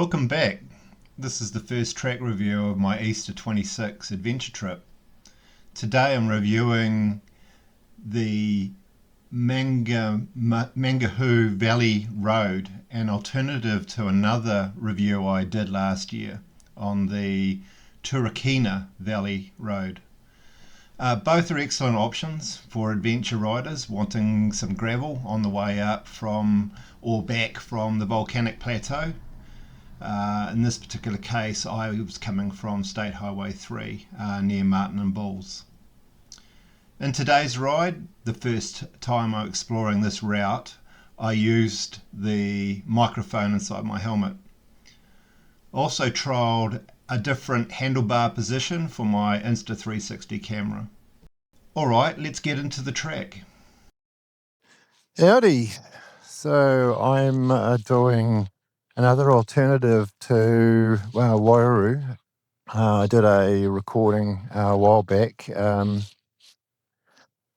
Welcome back. This is the first track review of my Easter 26 adventure trip. Today I'm reviewing the Mangamahu Valley Road, an alternative to another review I did last year on the Turakina Valley Road. Both are excellent options for adventure riders wanting some gravel on the way up from or back from the volcanic plateau. In this particular case, I was coming from State Highway 3 near Martin and Bulls. In today's ride, the first time I'm exploring this route, I used the microphone inside my helmet. Also trialled a different handlebar position for my Insta360 camera. Alright, let's get into the track. Howdy. So I'm doing another alternative to Waiuru. I did a recording a while back, and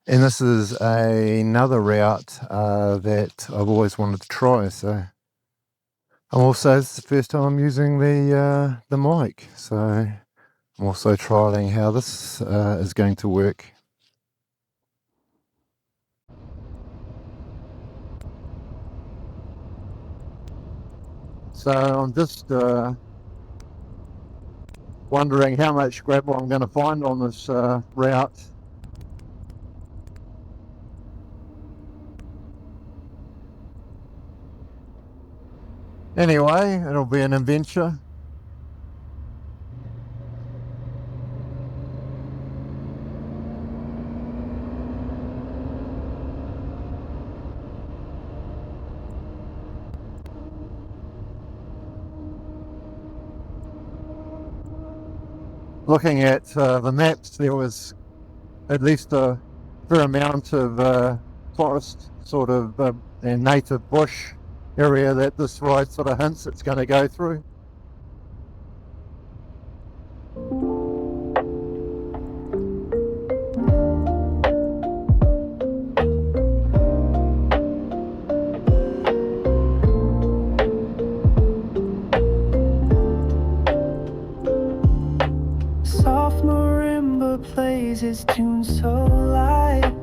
this is another route that I've always wanted to try. So this is the first time I'm using the mic. So I'm also trialing how this is going to work. So I'm just wondering how much gravel I'm going to find on this route. Anyway, it'll be an adventure. Looking at the maps, there was at least a fair amount of forest sort of and native bush area that this ride sort of hints it's going to go through. His tune so light,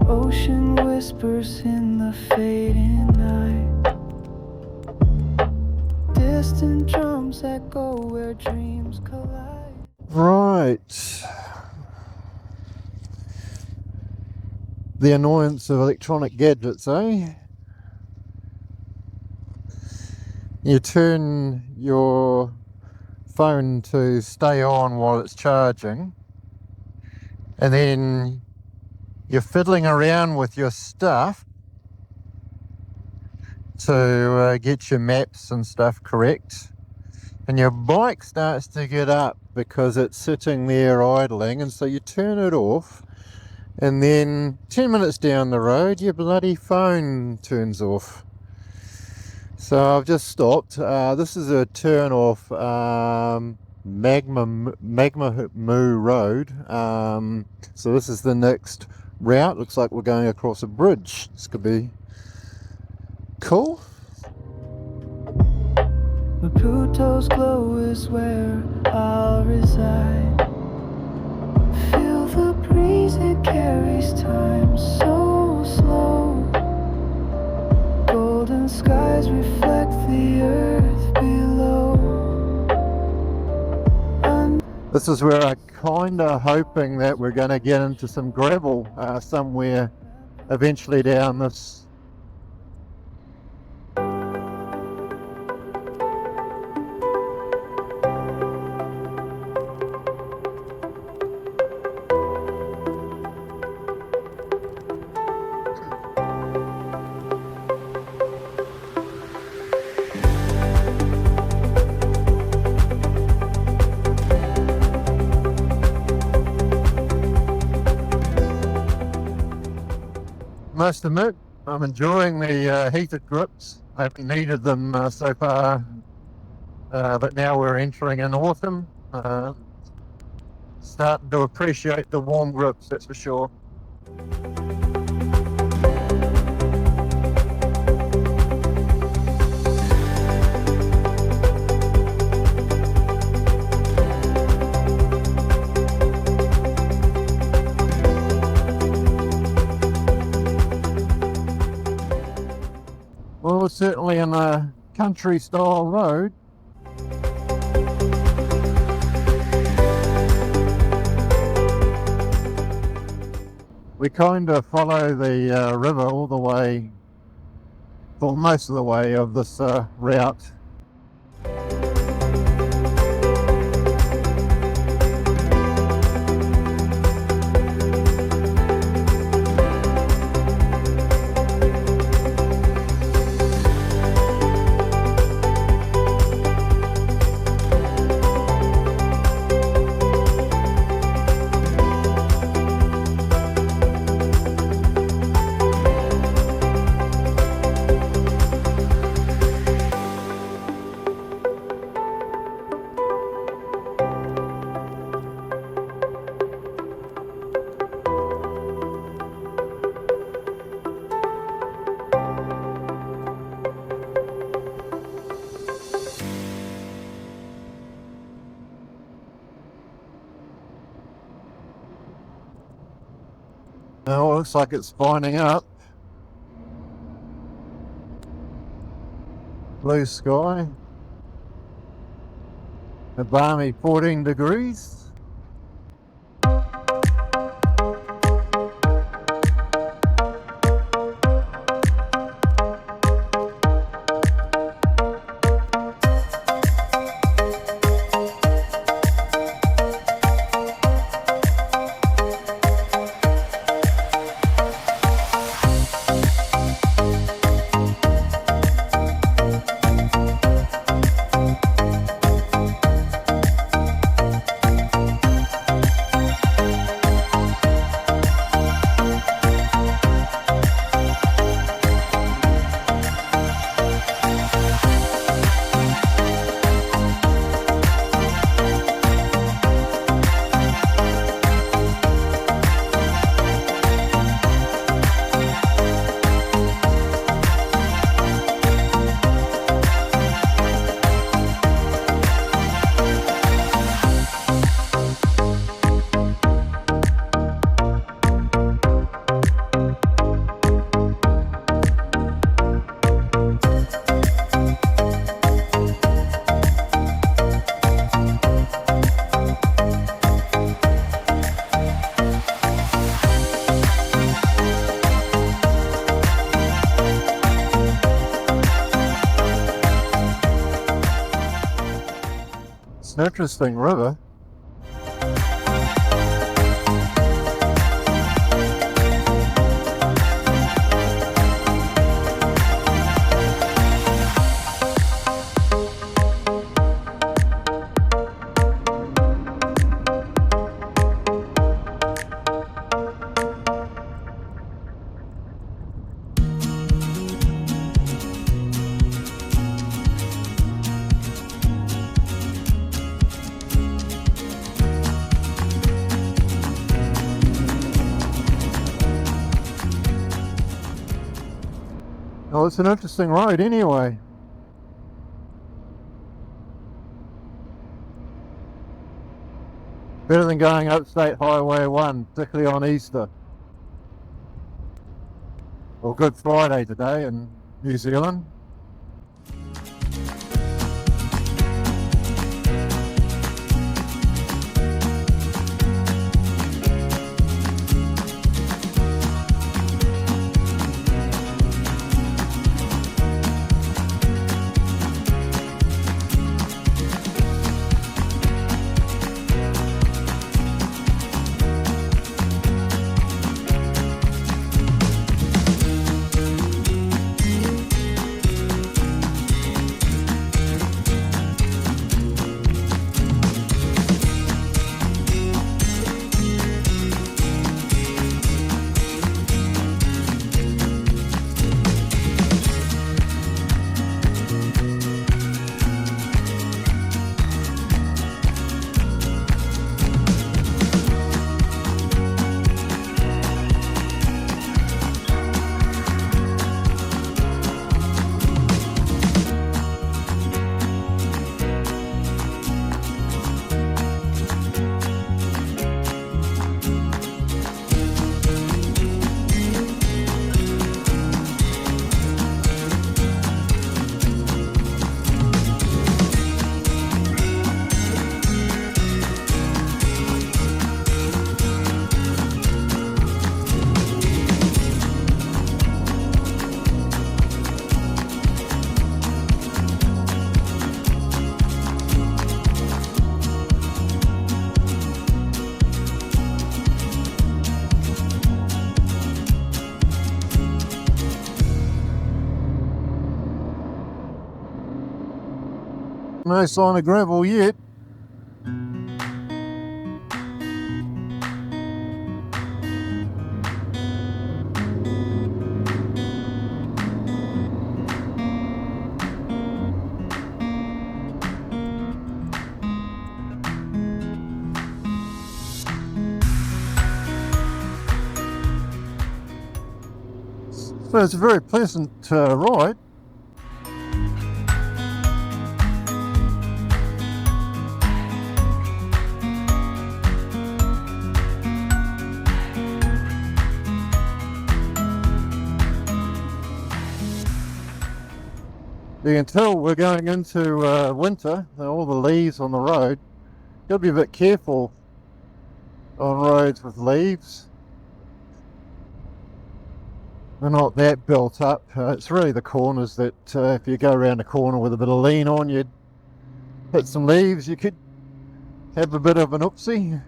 ocean whispers in the fading night, distant drums echo where dreams collide. Right. The annoyance of electronic gadgets, eh? You turn your phone to stay on while it's charging, and then you're fiddling around with your stuff to get your maps and stuff correct, and your bike starts to get up because it's sitting there idling, and so you turn it off, and then 10 minutes down the road your bloody phone turns off. So I've just stopped. This is a turn off Mangamahu Road. So this is the next route. Looks like we're going across a bridge. This could be cool. Maputo's glow is where I'll reside. Feel the breeze, it carries time so slow. Golden skies reflect the earth below. This is where I'm kinda hoping that we're gonna get into some gravel somewhere eventually down this. Must admit, I'm enjoying the heated grips. I haven't needed them so far, but now we're entering in autumn. Starting to appreciate the warm grips, that's for sure. Well, it's certainly in a country style road. We kind of follow the river all the way, well, most of the way of this route. Now it looks like it's finding up. Blue sky. A balmy 14 degrees. It's an interesting river. Oh, it's an interesting road anyway. Better than going up State Highway 1, particularly on Easter. Or Good Friday today in New Zealand. No sign of gravel yet. So it's a very pleasant ride. You can tell we're going into winter. All the leaves on the road. Got to be a bit careful on roads with leaves. They're not that built up. It's really the corners that if you go around a corner with a bit of lean on, you'd hit some leaves, you could have a bit of an oopsie.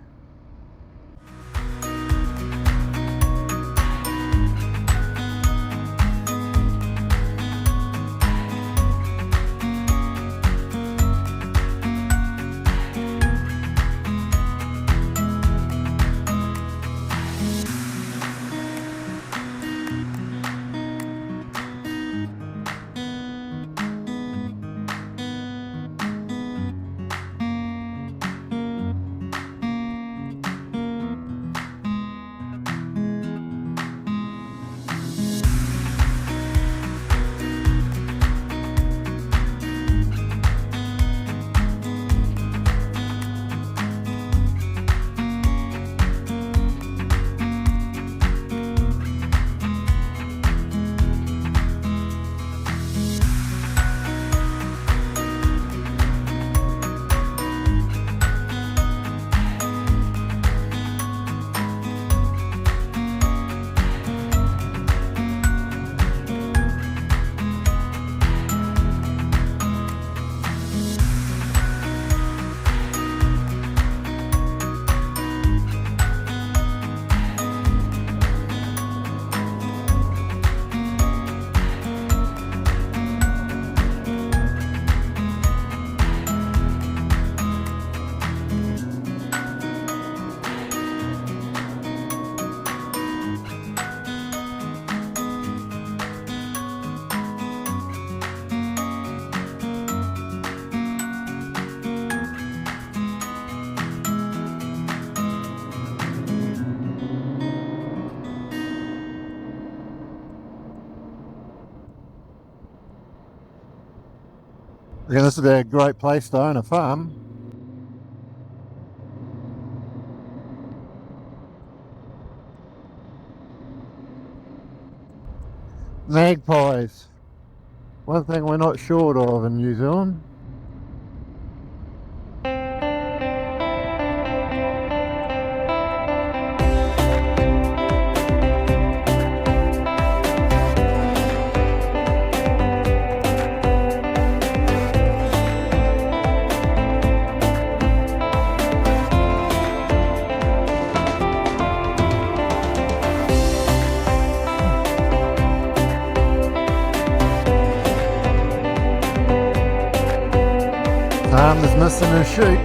Yeah, this would be a great place to own a farm. Magpies. One thing we're not short of in New Zealand. Farmer's missing his sheep.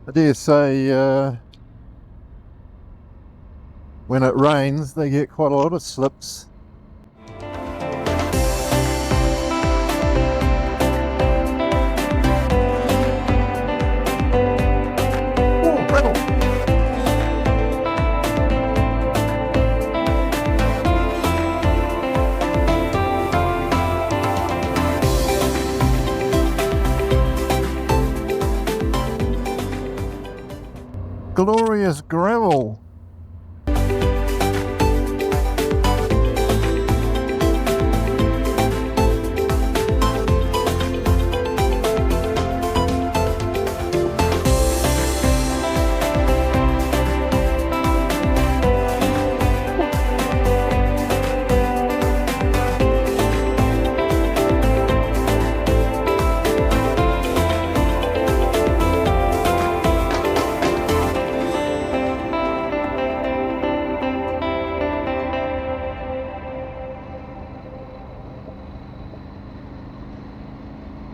I dare say when it rains they get quite a lot of slips. Oh, rattle. glorious gravel.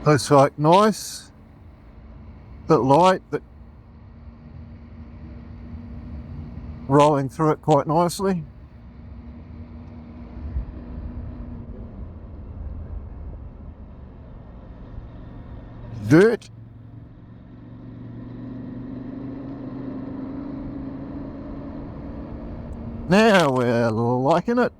Looks like nice, bit light, but rolling through it quite nicely. Dirt. Now we're liking it.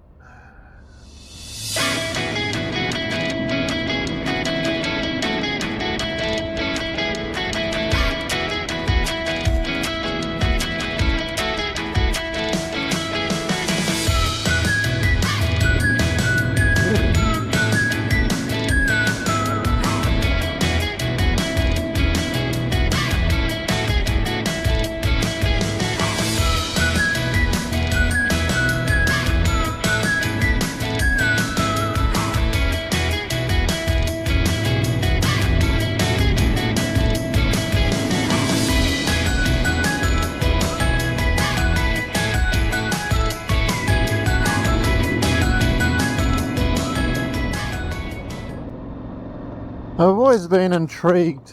I've always been intrigued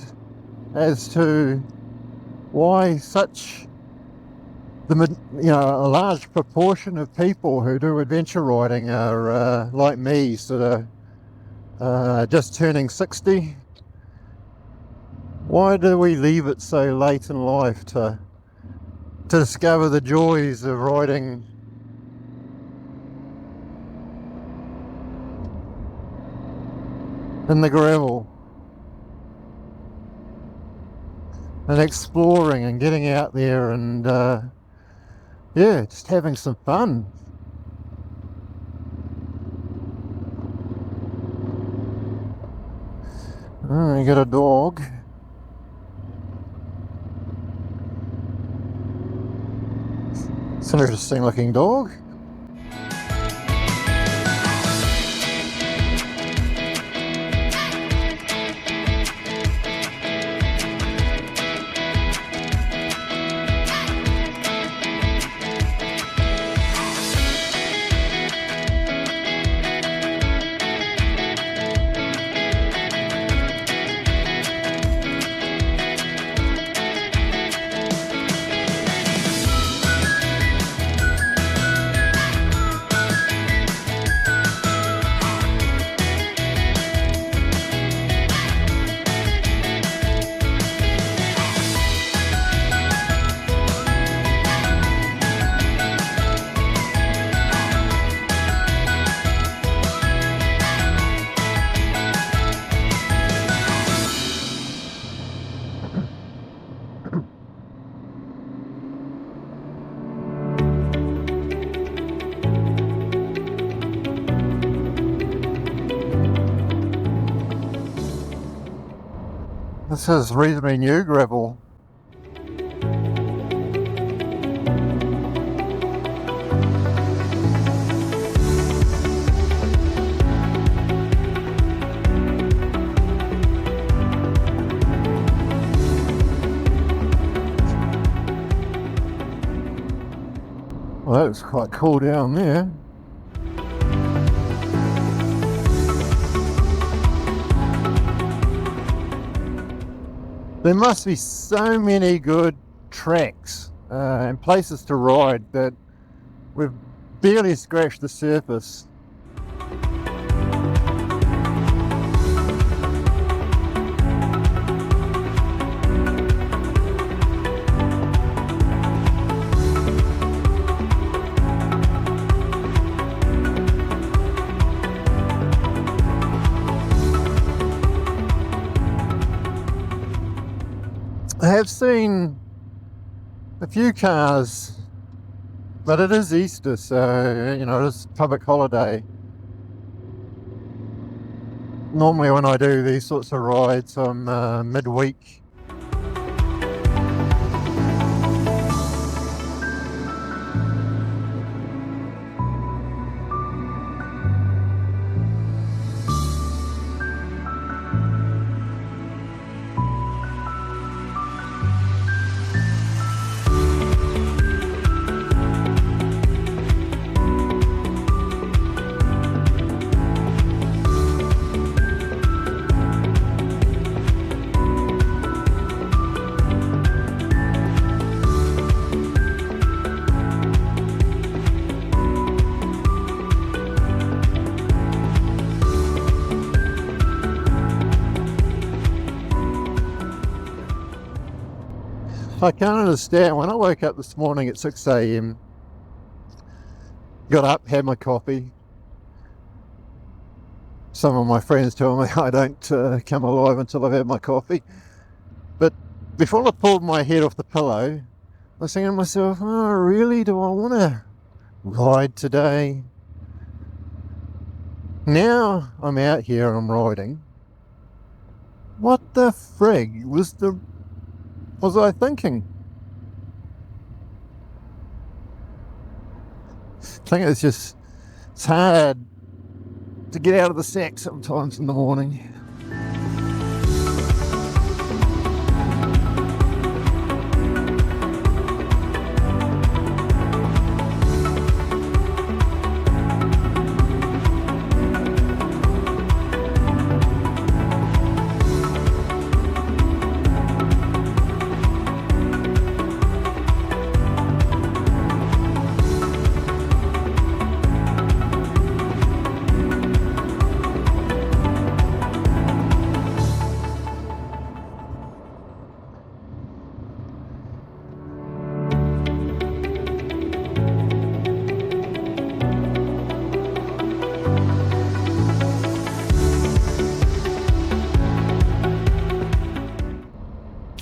as to why such a large proportion of people who do adventure riding are like me, sort of just turning 60. Why do we leave it so late in life to discover the joys of riding in the gravel and exploring and getting out there and yeah, just having some fun. Oh, you got a dog. It's an interesting looking dog. This is reasonably new gravel. Well, that was quite cool down there. There must be so many good tracks and places to ride that we've barely scratched the surface. I have seen a few cars, but it is Easter, so, you know, it is public holiday. Normally when I do these sorts of rides, I'm midweek. I can't understand. When I woke up this morning at 6 a.m, got up, had my coffee. Some of my friends tell me I don't come alive until I've had my coffee. But before I pulled my head off the pillow, I was thinking to myself, oh, really? Do I want to ride today? Now I'm out here and I'm riding. What the frig was I thinking? I think it's hard to get out of the sack sometimes in the morning.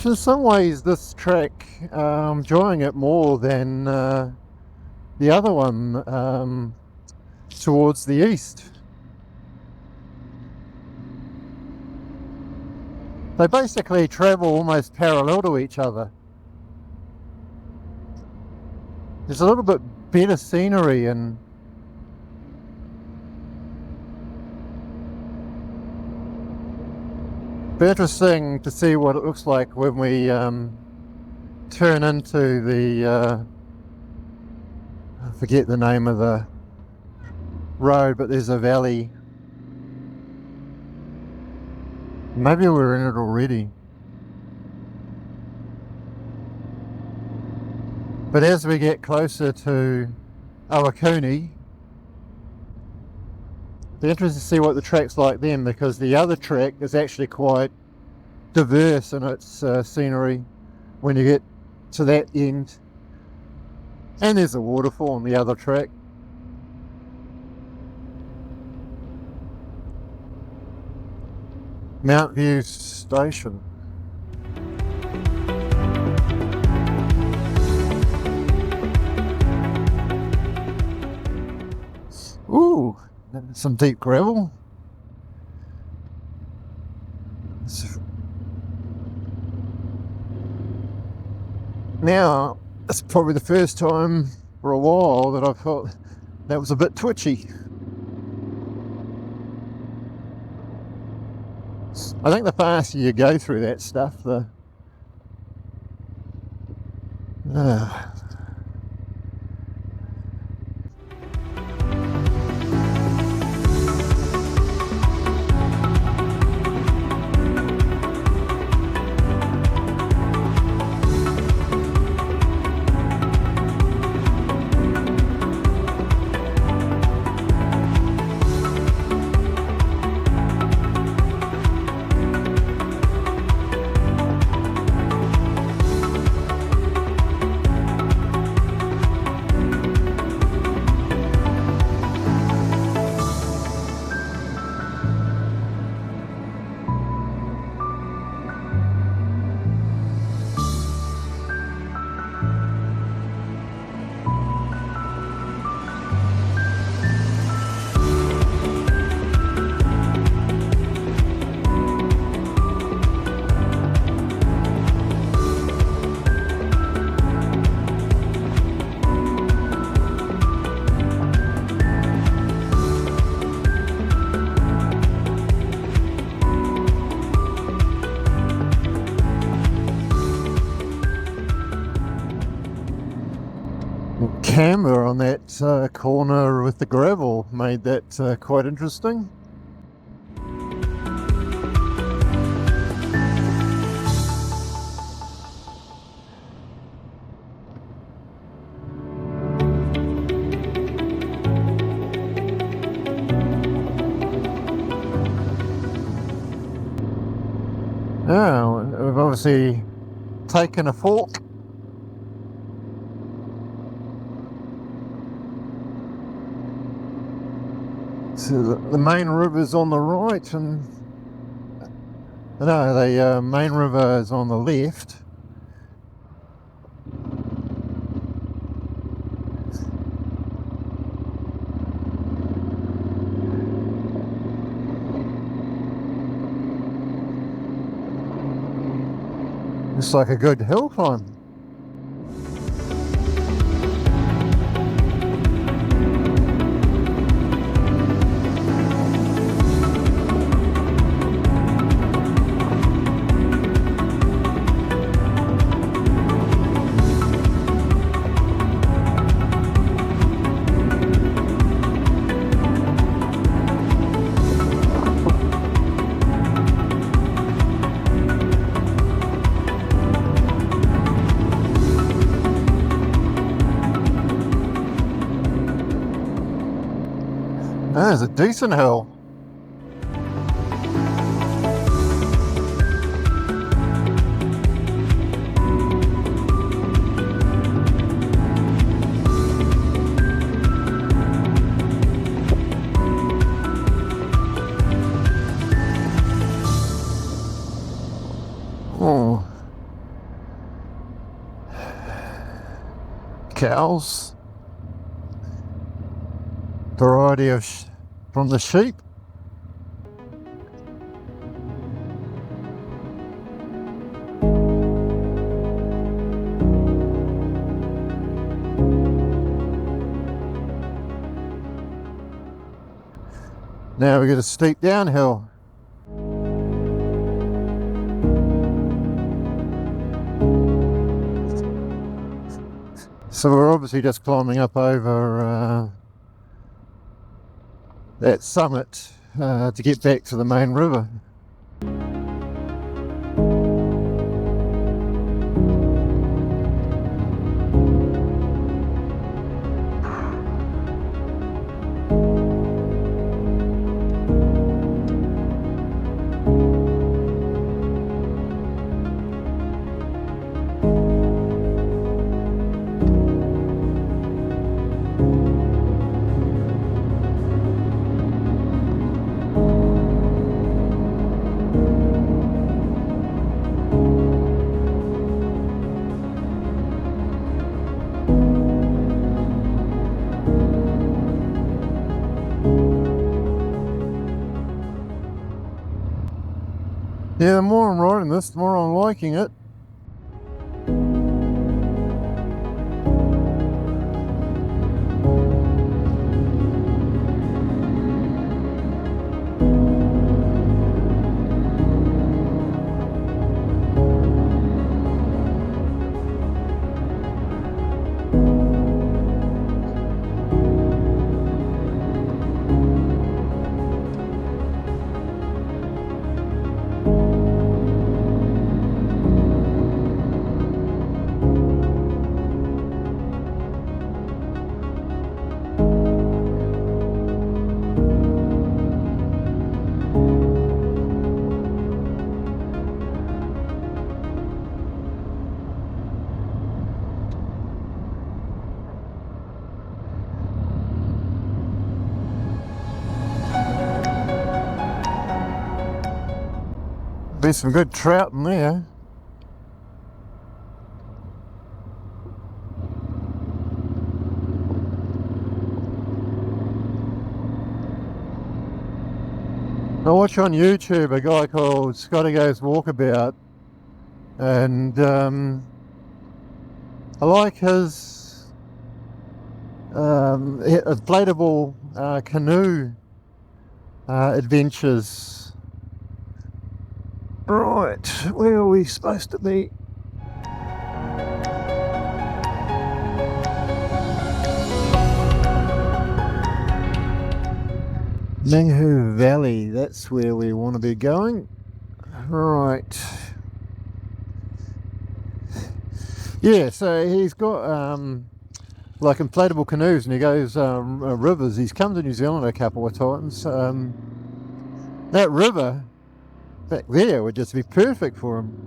In some ways this track, I'm enjoying it more than the other one towards the east. They basically travel almost parallel to each other. There's a little bit better scenery and be interesting to see what it looks like when we turn into the I forget the name of the road, but there's a valley. Maybe we're in it already. But as we get closer to Ohakune, be interested to see what the track's like then, because the other track is actually quite diverse in its scenery when you get to that end. And there's a waterfall on the other track. Mount View Station. Ooh, some deep gravel. Now, it's probably the first time for a while that I felt that was a bit twitchy. I think the faster you go through that stuff, the camber on that corner with the gravel made that quite interesting. Now, we've obviously taken a fork. So the main river's on the right, and no, the main river is on the left. It's like a good hill climb. That is a decent hill. Oh. Cows. Variety of from the sheep. Now we get a steep downhill. So we're obviously just climbing up over that summit to get back to the main river. Yeah, the more I'm riding this, the more I'm liking it. Be some good trout in there. I watch on YouTube a guy called Scotty Goes Walkabout, and I like his inflatable canoe adventures. Right, where are we supposed to be? Mangamahu Valley, that's where we want to be going. Right. Yeah, so he's got like inflatable canoes, and he goes rivers. He's come to New Zealand a couple of times. That river back there would just be perfect for him.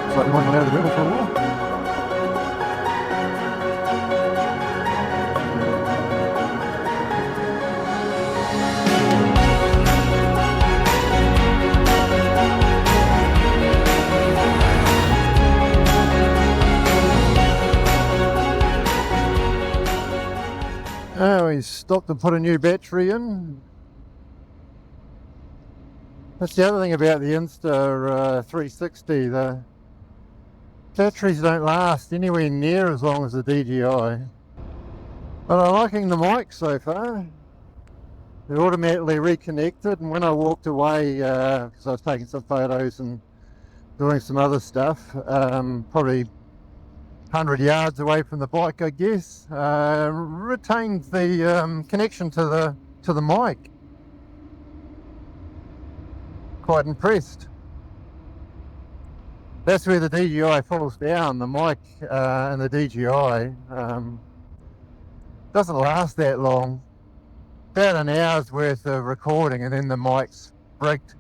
It's like we went out of the river for a while. Oh, he's stopped and put a new battery in. That's the other thing about the Insta 360, the batteries don't last anywhere near as long as the DJI. But I'm liking the mic so far. They're automatically reconnected, and when I walked away, because I was taking some photos and doing some other stuff, probably 100 yards away from the bike, I guess, retained the connection to the mic. Quite impressed. That's where the DJI falls down. The mic and the DJI doesn't last that long. About an hour's worth of recording, and then the mic's rigged.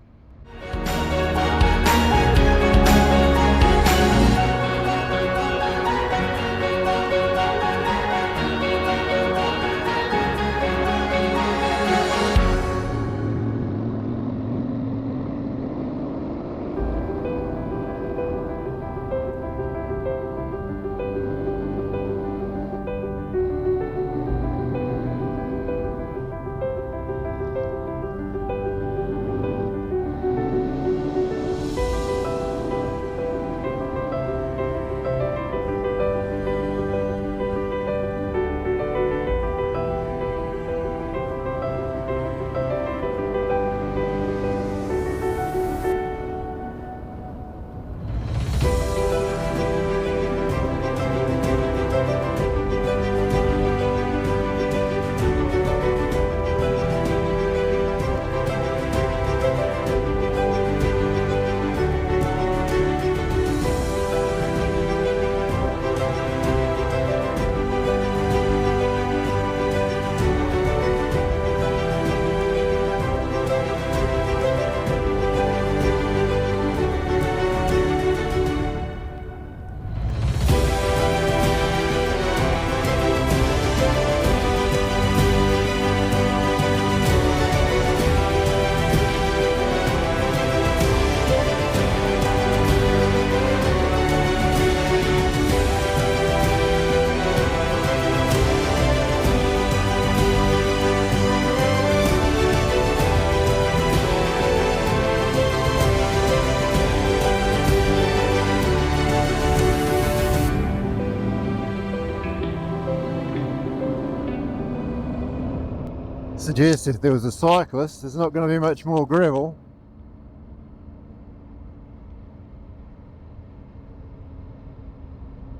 Suggest if there was a cyclist, there's not going to be much more gravel.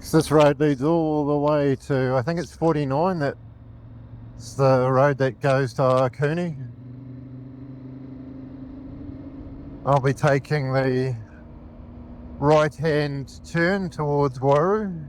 This road leads all the way to, I think it's 49, that's the road that goes to Ohakune. I'll be taking the right hand turn towards Waiuru.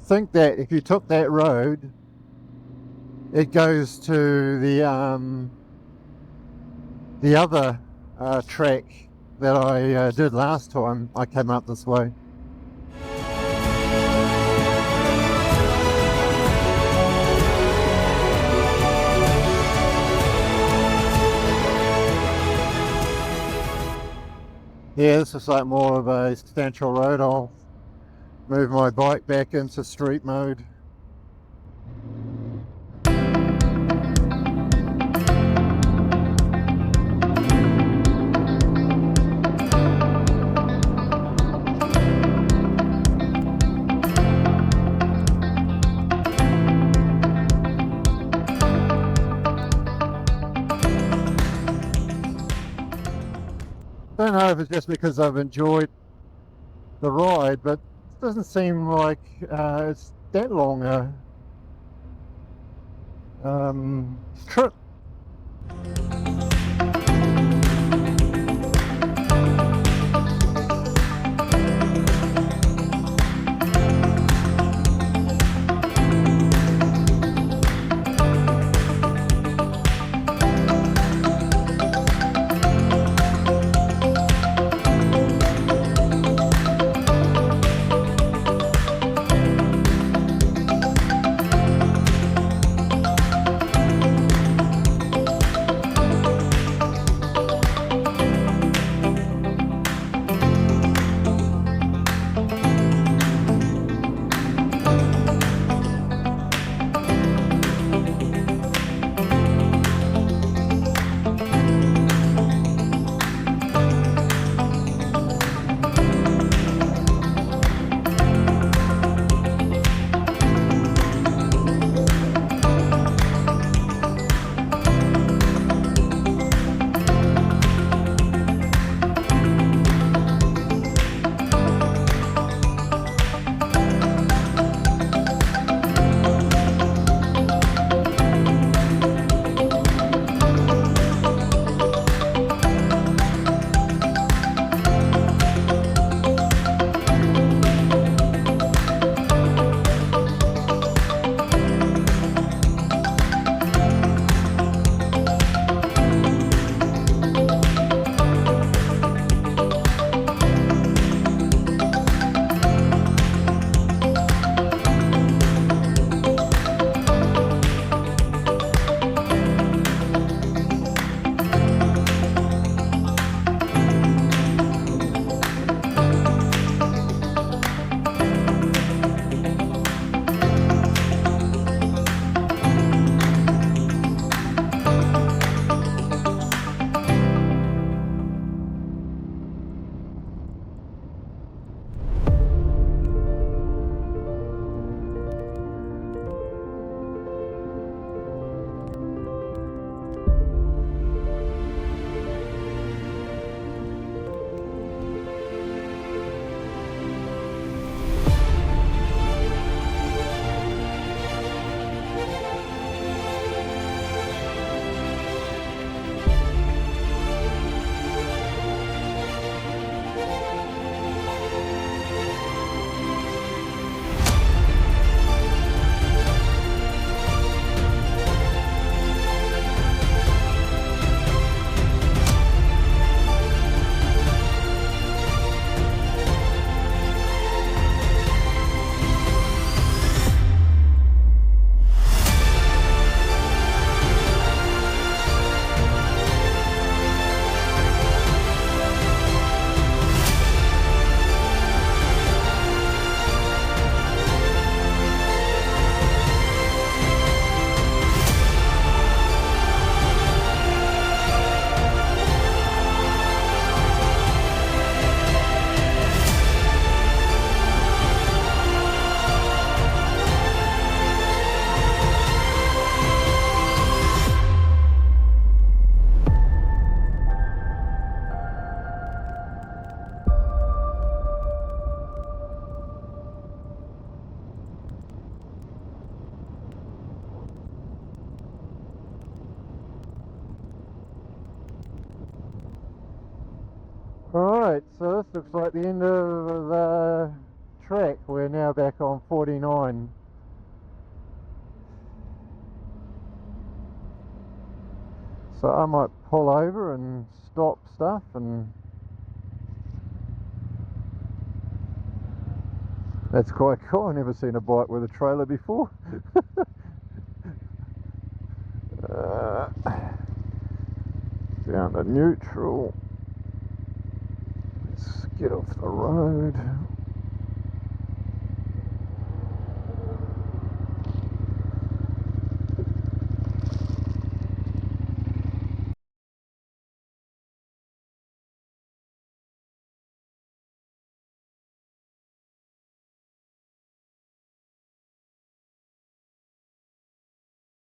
think that if you took that road, it goes to the other track that I did last time I came up this way. Yeah, this is like more of a substantial road. I'll move my bike back into street mode. I don't know if it's just because I've enjoyed the ride, but it doesn't seem like it's that long a trip. Alright, so this looks like the end of the track. We're now back on 49. So I might pull over and stop stuff, and that's quite cool. I've never seen a bike with a trailer before. Down to neutral. Let's get off the road.